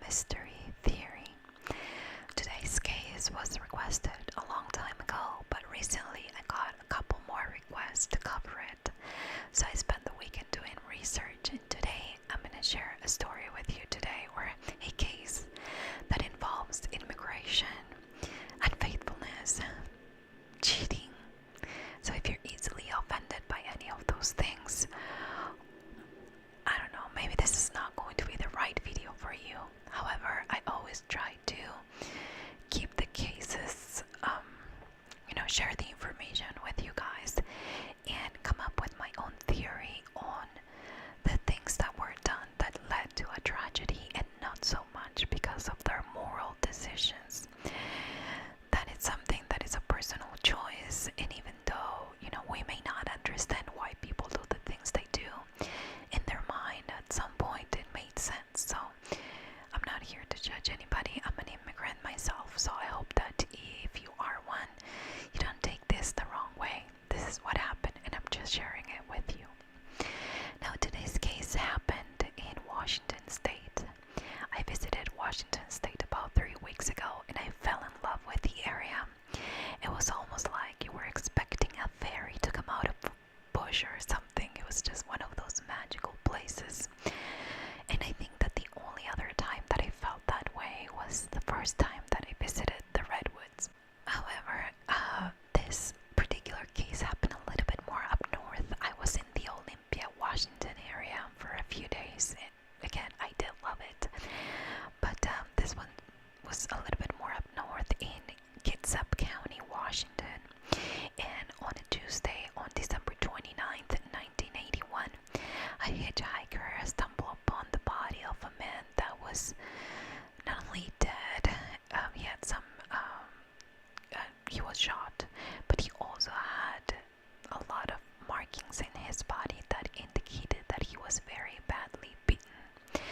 mystery theory. Today's case was requested a long time ago, but recently I got a couple more requests to cover it. So I spent the weekend doing research, and today I'm going to share a story with you today, or a case that involves immigration, unfaithfulness, cheating. So if you're easily offended by any of those things, I don't know, maybe this is not going to be the right video for you. However, I always try to keep the cases, share the information with you guys and come up with my own theory on the things that were done that led to a tragedy, and not so much because of their moral decisions. That it's something that is a personal choice, and even though, we may not understand why people do the things they do, in their mind at some point it made sense. So I'm not here to judge anybody. I'm an immigrant myself, so I hope that if you are one, you don't take this the wrong way. This is what happened, and I'm just sharing it with you. Now, today's case happened in Washington State. I visited Washington State about 3 weeks ago, and I fell in love with the area. It was almost like you were expecting a fairy to come out of a bush or something. It was just one of those magical places. And I think that the only other time that I felt that way was the first time that I visited the Redwoods. However, this particular case happened a little bit more up north. I was in the Olympia, Washington area for a few days. Again, I did love it. But this one was a little bit more up north in Kitsap County, Washington. And on a Tuesday, on December 29th, 1981, a hitchhiker stumbled upon the body of a man that was not only dead, he was shot, but he also had a lot of markings in his body that indicated that he was very badly beaten.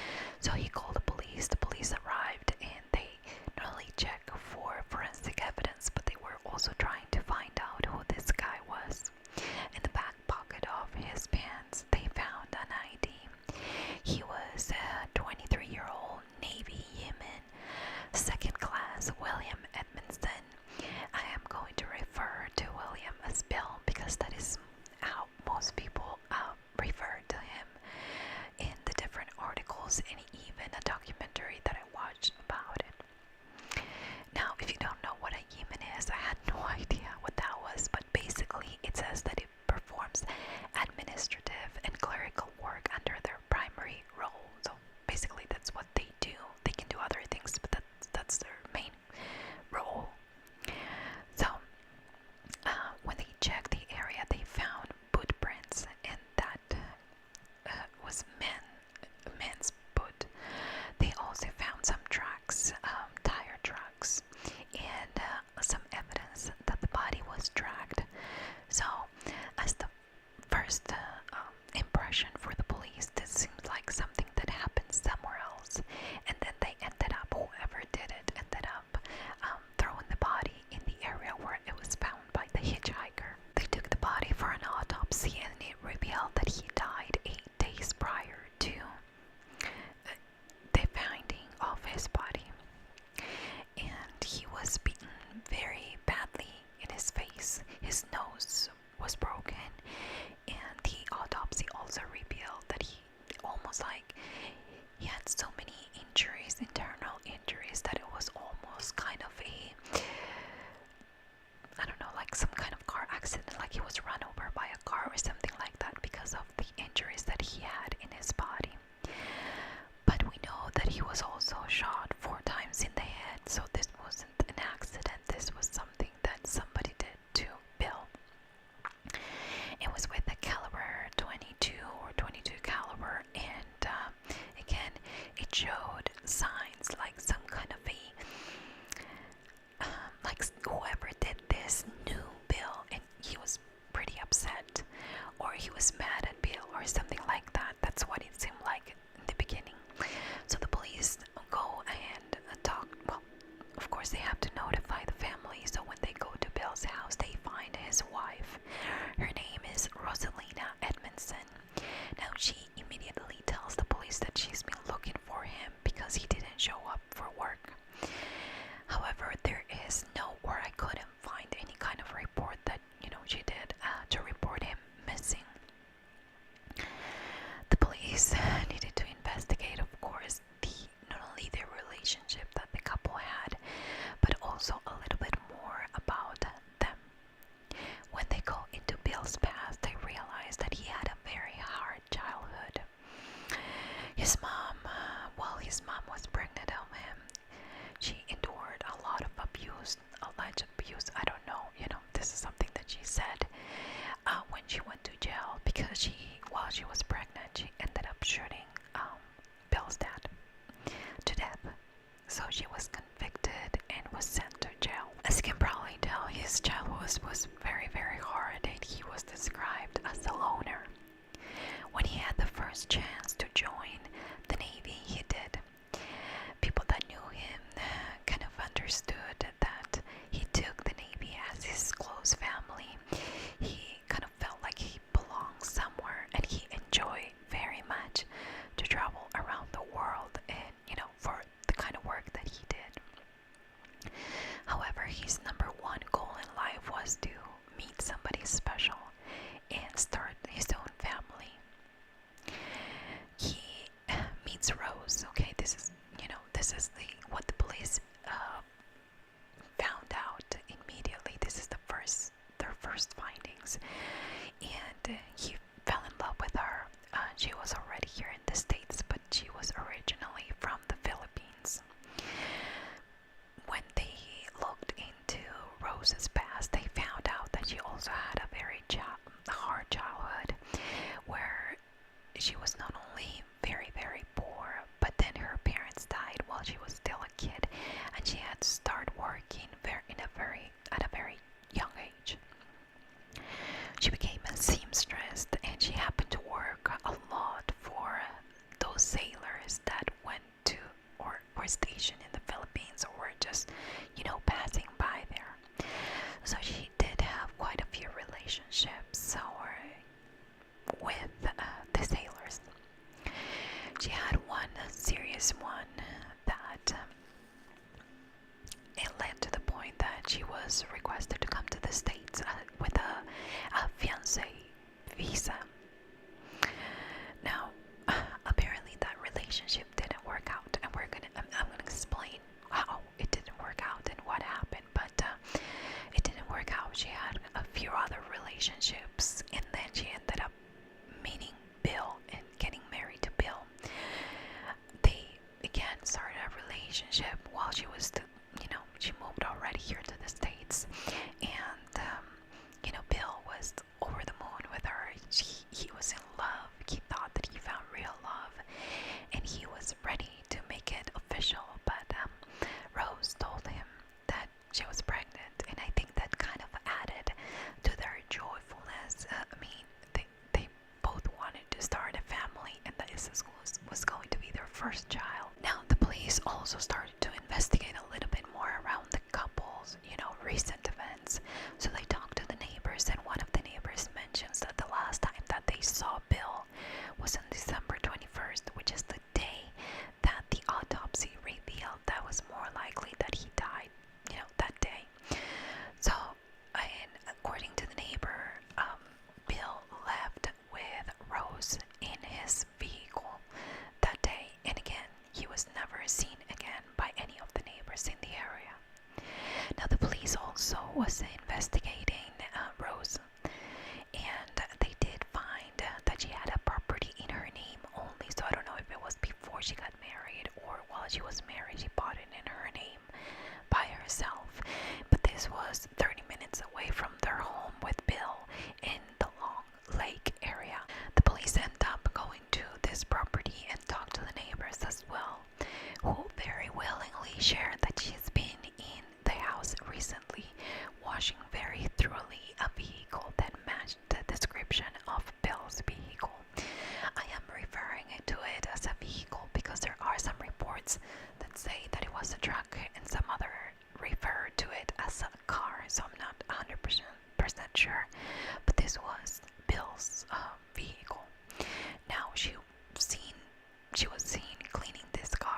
So he called the police. The police arrived, and they not only checked for forensic evidence, but they were also trying to find out who this guy was. In the back pocket of his pants, they found an ID. He was a 23-year-old Navy Yeoman, second class William Edmondson. I am going to refer to William as Bill because that is how most people refer to him in the different articles and even a documentary that I watched about it. Now, if you don't know what a yeoman is, I had no idea what that was, but basically it says that it performs administrative and clerical work under their primary role. So basically that's what they do. They can do other things, but that's their main role. So when they checked the area, they found boot prints, and that was men's boot. They also found some tracks, tire tracks, and some evidence that the body was dragged. So as the first impression for the police, this seems like something that happened somewhere else, and then they ended up, whoever did it, ended up throwing the body in the area where it was found by the hitchhiker. They took the body for an autopsy, and it revealed that he died 8 days prior to the finding of his body, and he was beaten very badly in his face. His nose was broken, and the autopsy also revealed that he almost like he had so many injuries, internal injuries, that it was almost kind of a, I don't know, like some kind of car accident, like he was run over by a car or something like that because of the injuries that he had in his body. But we know that he was also shot 4 times in the head, so this wasn't an accident. This was something that somebody did to Bill. It was with a caliber 22 or 22 caliber, and His mom, while his mom was pregnant of him, she endured a lot of abuse, alleged abuse. I don't know, this is something that she said when she went to jail because while she was pregnant, she ended up shooting Bill's dad to death. So she was convicted and was sent to jail. As you can probably tell, his childhood was very, very hard, and he was described as a loner. When he had the first chance to join the Navy, he did. People that knew him kind of understood that he took the Navy as his close family. He kind of felt like he belonged somewhere, and he enjoyed very much to travel around the world and, for the kind of work that he did. However, his number one goal in life was to meet somebody special and start his own family. He meets Rose. Okay, this is what the police found out immediately. This is their first findings, and he fell in love with her. She was already here in the States, but she was originally from the Philippines. When they looked into Rose's past, they found out that she also had a very hard childhood, where she was not only very, very poor, but then her parents died while she was still a kid, and she had to start working at a very young age. She became a seamstress, and she happened to work a lot for those sailors that went to or were stationed in the Philippines or were just, passing by there. So she did have quite a few relationships with the sailors. She had one serious one that it led to the point that she was requested to come to the States with a fiancé visa. Now, apparently that relationship didn't work out, and I'm gonna explain how it didn't work out and what happened. But it didn't work out. She had a few other relationships, and then she ended up meeting Bill and getting married to Bill. They again started a relationship while she was she moved already here to the States, and Bill was over the moon with her. He was in love. He thought that he found real love, and he was ready to make it official. But Rose told him that she was pregnant, and I think that kind of added to their joyfulness. They both wanted to start a family, and that this was going to be their first child. Now, the police also started to investigate a little bit more around the couple's, recent events. So they talked to the neighbors, and one of the neighbors mentions that the last time that they saw Bill was on December 21st, which is the day that the autopsy revealed that was more likely that he died, that day. So, and according to the neighbor, Bill left with Rose in his vehicle that day, and again, he was never seen again by any of the neighbors in the area. Now, the police also was investigating Rose, and they did find that she had a property in her name only. So I don't know if it was before she got married or while she was married she bought it in her name by herself. But this was 30 minutes away from their home with Bill in the Long Lake area. The police end up going to this property and talked to the neighbors as well, who very willingly shared that she's been in the house recently, washing very thoroughly a vehicle that matched the description of Bill's vehicle. I am referring to it as a vehicle because there are some reports that say that it was a truck, and some other refer to it as a car, so I'm not 100% sure. But this was Bill's vehicle. Now, she was seen cleaning this car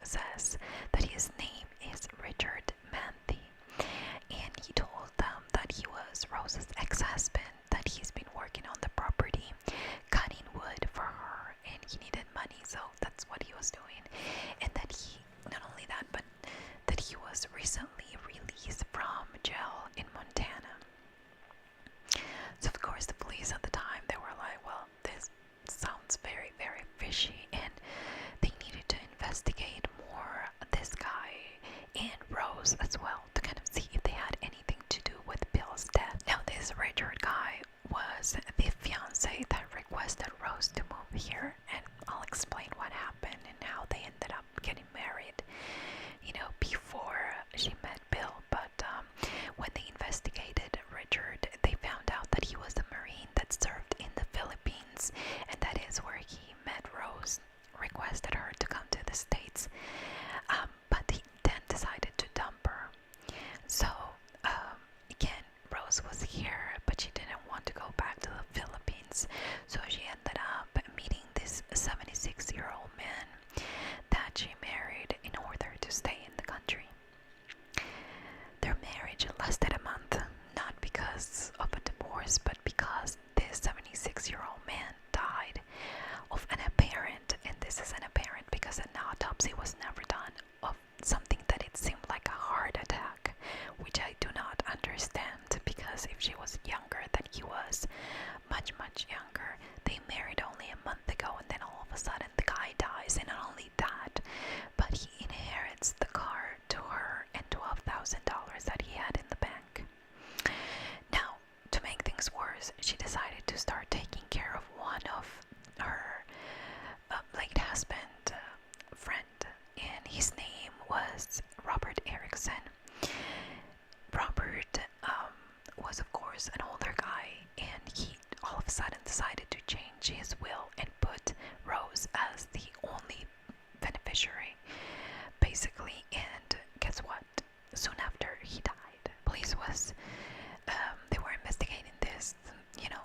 says that his name is Richard Manthi, and he told them that he was Rose's ex-husband, that he's been working on the property, cutting wood for her, and he needed money, so that's what he was doing. And that he, not only that, but that he was recently released from jail in Montana. So of course the police at the time, they were like, well, this sounds very, very fishy, and they needed to investigate more this guy and Rose as well to kind of see if they had anything to do with Bill's death. Now this Richard guy was the fiance that requested Rose to move here, and I'll explain what happened and how they ended up getting married, you know, before she met Bill. But when they investigated Richard, they found out that he was a Marine that served in the Philippines, and that is where he met Rose, requested her to come to the States, but he then decided to dump her. So again, Rose was here, but she didn't want to go back to the Philippines, so she ended up meeting this 76-year-old man that she married in order to stay in the country. Their marriage lasted a month, not because of a divorce, but because this 76-year-old man died of an apparent, and this is an apparent because an autopsy was never done, of something that it seemed like a heart attack, which I do not understand, because if she was younger than he was, much, much younger, they married only a month ago, and then all of a sudden the guy dies, and not only that, but he inherits the car to her and $12,000 that he had in the bank. Now, to make things worse, she decided to start taking care of one of her late husband friend, and his name was Robert Erickson. Robert was of course an older guy, and he all of a sudden decided to change his will and put Rose as the only beneficiary, basically. And guess what? Soon after he died, police was they were investigating this, you know,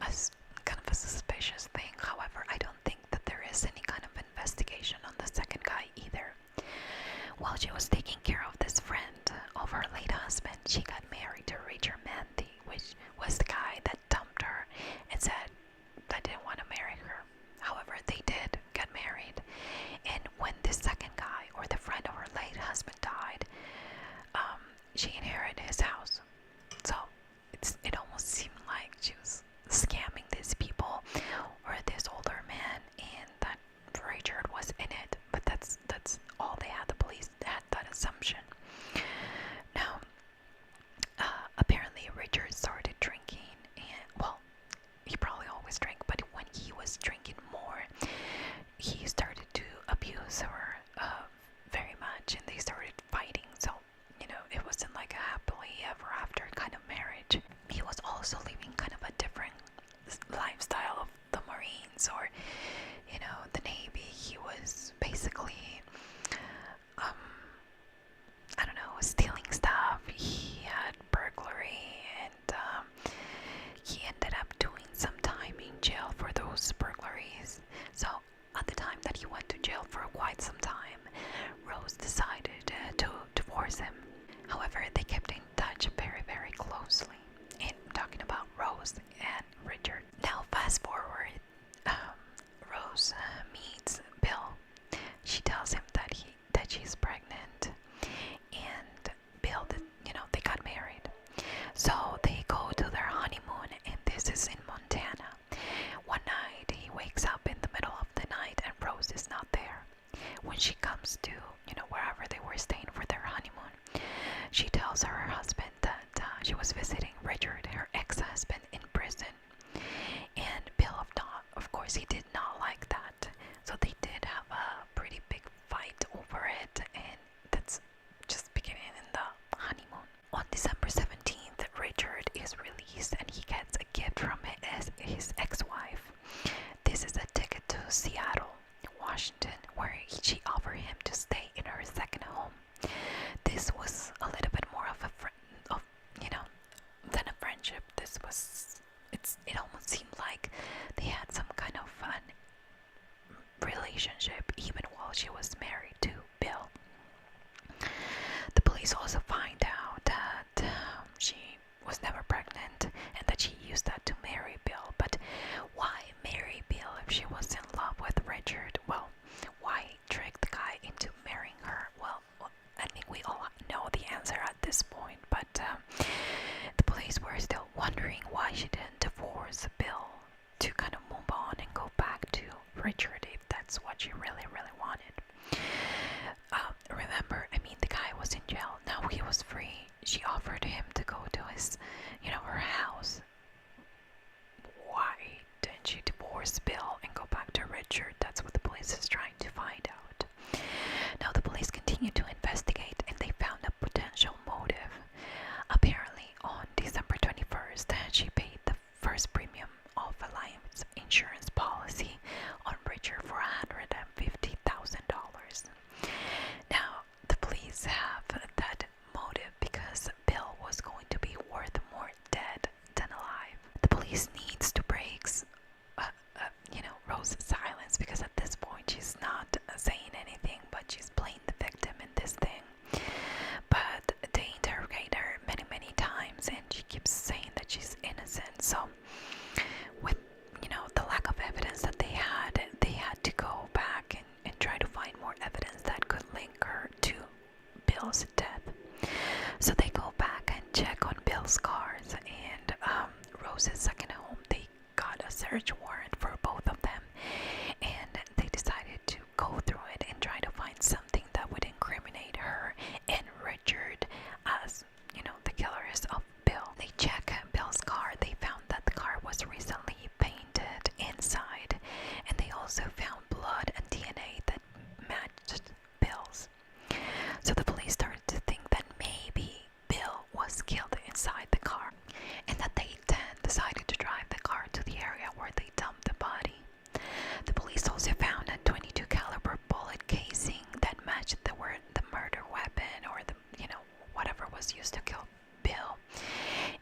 as kind of a suspicious thing. However, I don't think that there is any kind of investigation on the second guy either. While she was taking care of this friend of her late husband, she got married to Richard Manthi, which was the guy that dumped her and said that didn't want to marry her. However, they did get married, and when this second guy, or the friend of her late husband, died, she inherited his house. So it almost seemed like she was scamming these people, or this older man, and that Richard was in it. But that's all they had. The police had that assumption. Now, apparently Richard started drinking, and well, he probably always drank, but when he was drinking more, he started to abuse her very much, and they started fighting. So, you know, it wasn't like a happily ever after kind of marriage. He was also living kind of a different lifestyle of the Marines, or, you know, the Navy. He was basically, I don't know, stealing stuff. He had burglary, and he ended up doing some time in jail for those burglaries. So at the time that he went to jail for quite some time, Rose decided to divorce him. However, they kept in touch very, very closely. And I'm talking about Rose and Richard. Now, fast forward, Rose meets Bill. She tells him that she's pregnant, and Bill, you know, they got married. So they go to their honeymoon, and this is in Montana. One night, he wakes up in the middle of the night, and Rose is not there. When she comes to, you know, wherever they were staying for their honeymoon, she tells her husband that she was visiting Richard, her ex-husband, in prison. And Bill, of course, he did not like that. So they did have a pretty big fight over it, and that's just beginning in the honeymoon. On December 17th, Richard is released, and he gets a gift from his ex-wife. This is a ticket to Seattle, Washington, where she offered him to stay in her second home. This was a little bit more of a than a friendship. This was, it almost seemed like they had some kind of fun relationship, even while she was married to Bill. The police also find out that she was never pregnant and that she used that to marry Bill. But why marry Bill if she was in love with Richard? Well, why trick the guy into marrying her? Well, I think we all know the answer at this point, but the police were still wondering why she didn't divorce Bill to kind of move on and go back to Richard if that's what she really, really wanted. Remember, I mean, the guy was in jail. Now he was free. She offered him to go to his, her house. Why didn't she divorce Bill and go back to Richard? That's what the police is trying to find out. Now the police continue to investigate and they found a potential motive. Apparently, on December 21st, she paid the first premium of Alliance insurance policy on Richard for $150,000. Now, the police have that motive because Bill was going to be worth more dead than alive. The police needs to break, Rose's silence, because at this point she's not saying anything, but she's playing the victim in this thing. But they interrogate her many, many times, and she keeps saying that she's innocent. So, with the lack of evidence that they had to go back and try to find more evidence that could link her to Bill's death. So they go back and check on Bill's cars and Rose's second home. They got a search warrant for both of them, and they decided to go through it and try to find something that would incriminate her and Richard as, the killers of Bill. They check Bill's car. They found that the car was recently painted inside, and they also found blood and DNA that matched Bill's. So the police started to think that maybe Bill was killed inside the car, and that they then decided to drive the car to the area where they dumped the body. The police also found a .22 caliber bullet casing that matched the murder weapon, or the whatever was used to kill Bill.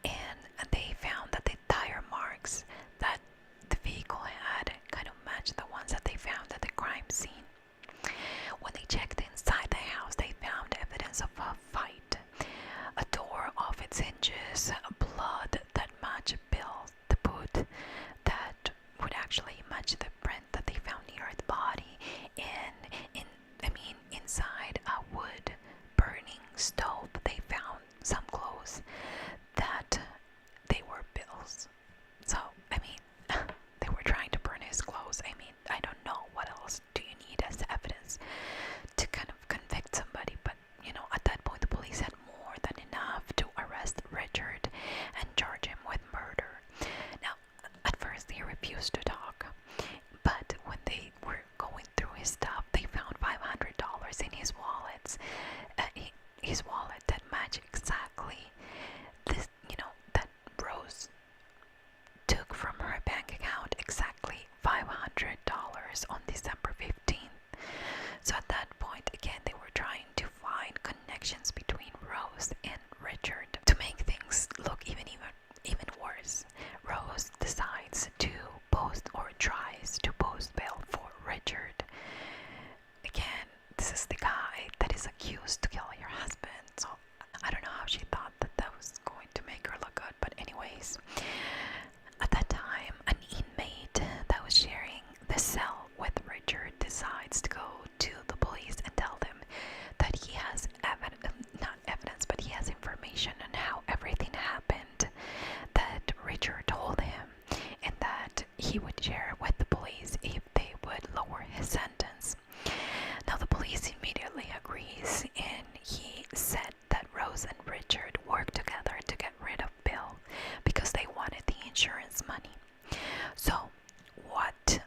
And they found that the tire marks that the vehicle had kind of matched the ones that they found at the crime scene. When they checked inside the house, they found evidence of a fight, a door off its hinges, blood that matched Bill's, the boot that would actually match the print that they found near the body, and inside a wood burning stove, they found some clothes that they were Bill's. So, they were trying to burn his clothes. I don't know what else do you need as evidence to kind of convict somebody, but at that point the police had more than enough to arrest Richard and charge him with murder. Now, at first he refused to talk, but when they were going through his stuff, they found $500 in his wallets, his wallet that matched exactly this, that Rose took from her bank account, exactly $500 on December 15th. So at that point, again, they were trying to find connections between Rose and Richard. To make things look even worse, Rose decides to tries to post bail for Richard. Again, this is the guy that is accused to kill your husband. So I don't know how she thought that was going to make her look good, but anyways, at that time, an inmate that was sharing the cell with Richard decides to go to the police and tell them that he has he has information on how everything happened that Richard told him, and that he would share with the police if they would lower his sentence. Now the police immediately agrees, and he said that Rose and Richard worked together to get rid of Bill because they wanted the insurance money. So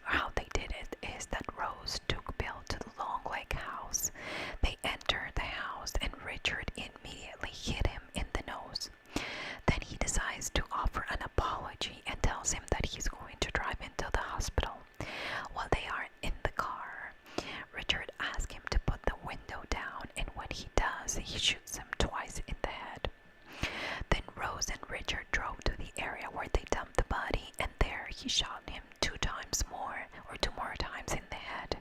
how they did it is that Rose took Bill to the Long Lake house. They entered the house and Richard immediately hit him in the nose. Then he decides to offer an apology and tells him that he's going to drive into the hospital. While they are in the car, Richard asks him to put the window down, and when he does, he shoots him twice in the head. Then Rose and Richard drove to the area where they dumped the body, and there he shot him two more times in the head.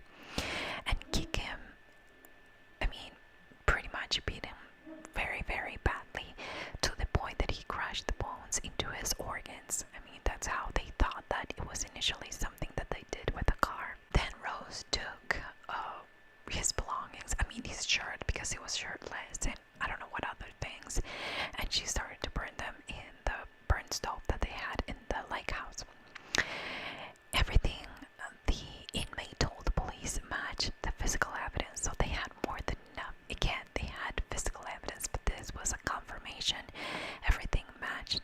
because he was shirtless and I don't know what other things. And she started to burn them in the burn stove that they had in the lake house. Everything the inmate told the police matched the physical evidence, so they had more than enough. Again, they had physical evidence, but this was a confirmation. Everything matched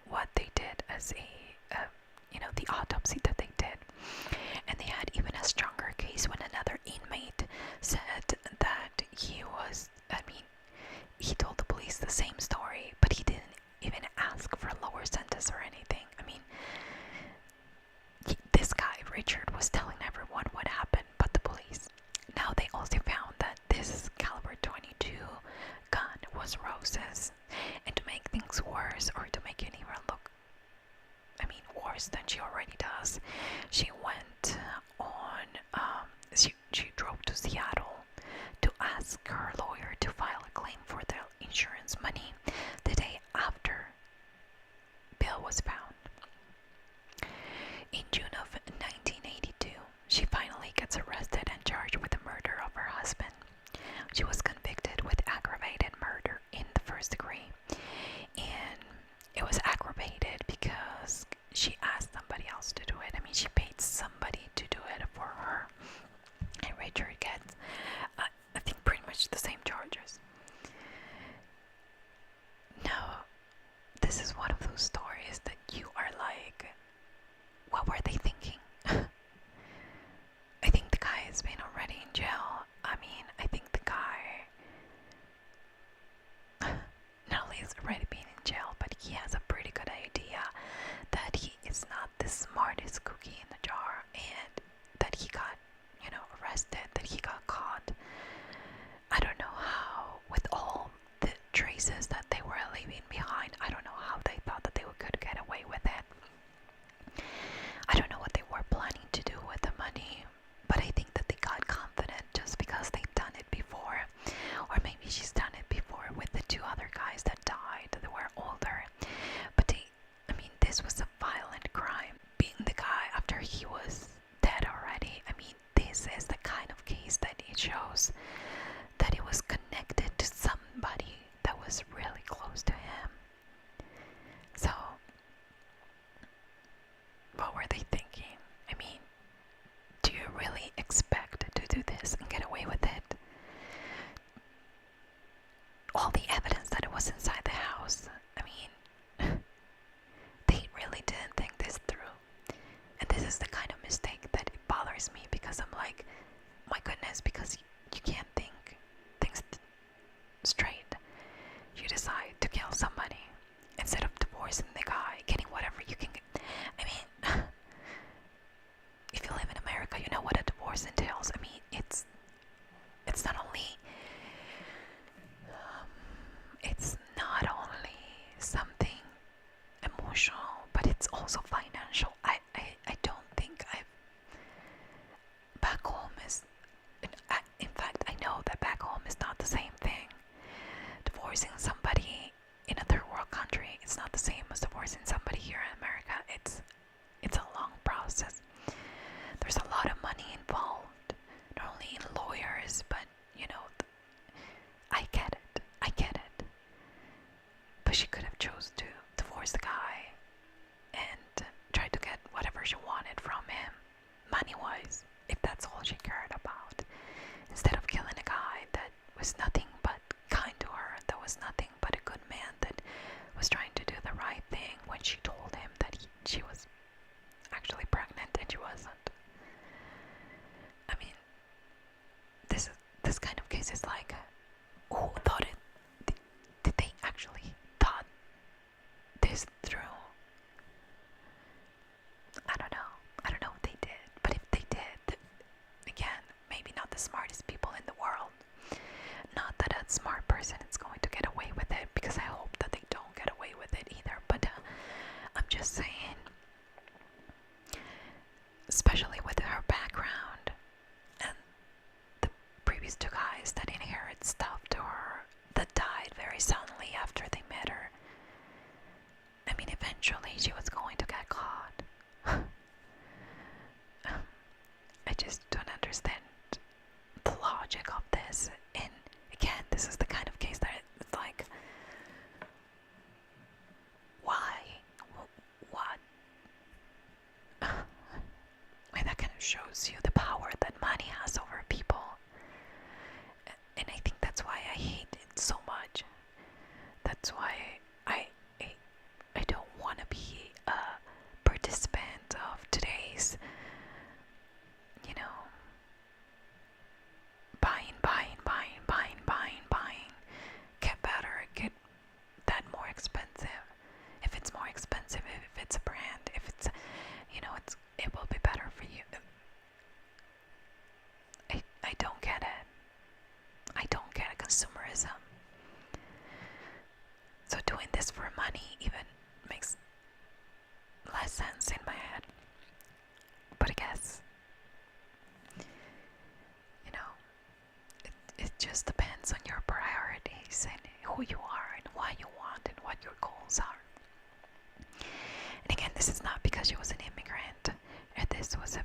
what they did as the autopsy that they did. And they had even a stronger case when another inmate said that he told the police the same story, but he didn't even ask for a lower sentence or anything. This guy, Richard, was telling everyone what happened but the police. Now they also found that this caliber 22 gun was Rose's. And to make things worse, or to make it even look, worse than she already does, she went on, she drove to Seattle to ask her lawyer to file a claim for the insurance money the day after Bill was found. In June of 1982, she finally gets arrested and charged with the murder of her husband. She was convicted with aggravated murder in the first degree, and it was aggravated because she asked somebody else to do it. She paid somebody to do it for her, and Richard gets, I think, pretty much the same charges. Now, this is one of those stories that you are like, what were they thinking? I think the guy has been already in jail. I think the guy not only has already been in jail, but he has a pretty good idea that he is not the smartest cookie in the jar, and that he got, arrested, that he got caught. I don't know how, with all the traces that they were leaving behind, I don't know how they thought that they could get away with it. I don't know what they were planning to do with the money, but I think that they got confident just because they've done it before. Or maybe she's done it before with the two other guys that died that were older. But this was a violent crime. Being the guy after he was dead already, this is the kind of case that it shows that it was connected to somebody that was really close to him. So, what were they thinking? Do you really expect to do this and get away with it? All the evidence that it was inside the house, they really didn't think this through. And this is the kind of mistake that it bothers me, because I'm like, my goodness, because you can't think things straight. You decide to kill somebody instead of divorcing the guy, getting whatever you can get. If you live in America, you know what a divorce entails. It's not only something emotional, but it's also financial. I don't think back home is, in fact, I know that back home is not the same thing. Divorcing somebody in a third world country, it's not the same as divorcing somebody here in America. It's a long process. There's a lot of money involved, not only in lawyers, but I get it. But she could have chose to divorce the guy and try to get whatever she wanted from him, money-wise, if that's all she cared about, instead of killing a guy that was nothing but kind to her, that was nothing but a good man, that was trying to do the right thing when she told him that she was actually pregnant and she wasn't. This kind of case is like, who thought it? Did they actually thought this through? I don't know if they did, but if they did, again, maybe not the smartest people in the world. Not that a smart person is going to get away with it, because I hope that they don't get away with it either, but I'm just saying, especially with her background and the previous two guys that inherit stuff to her that died very suddenly after they met her. Eventually she was going to get caught. I just don't understand the logic of this. And again, this just depends on your priorities and who you are and what you want and what your goals are. And again, this is not because she was an immigrant. This was a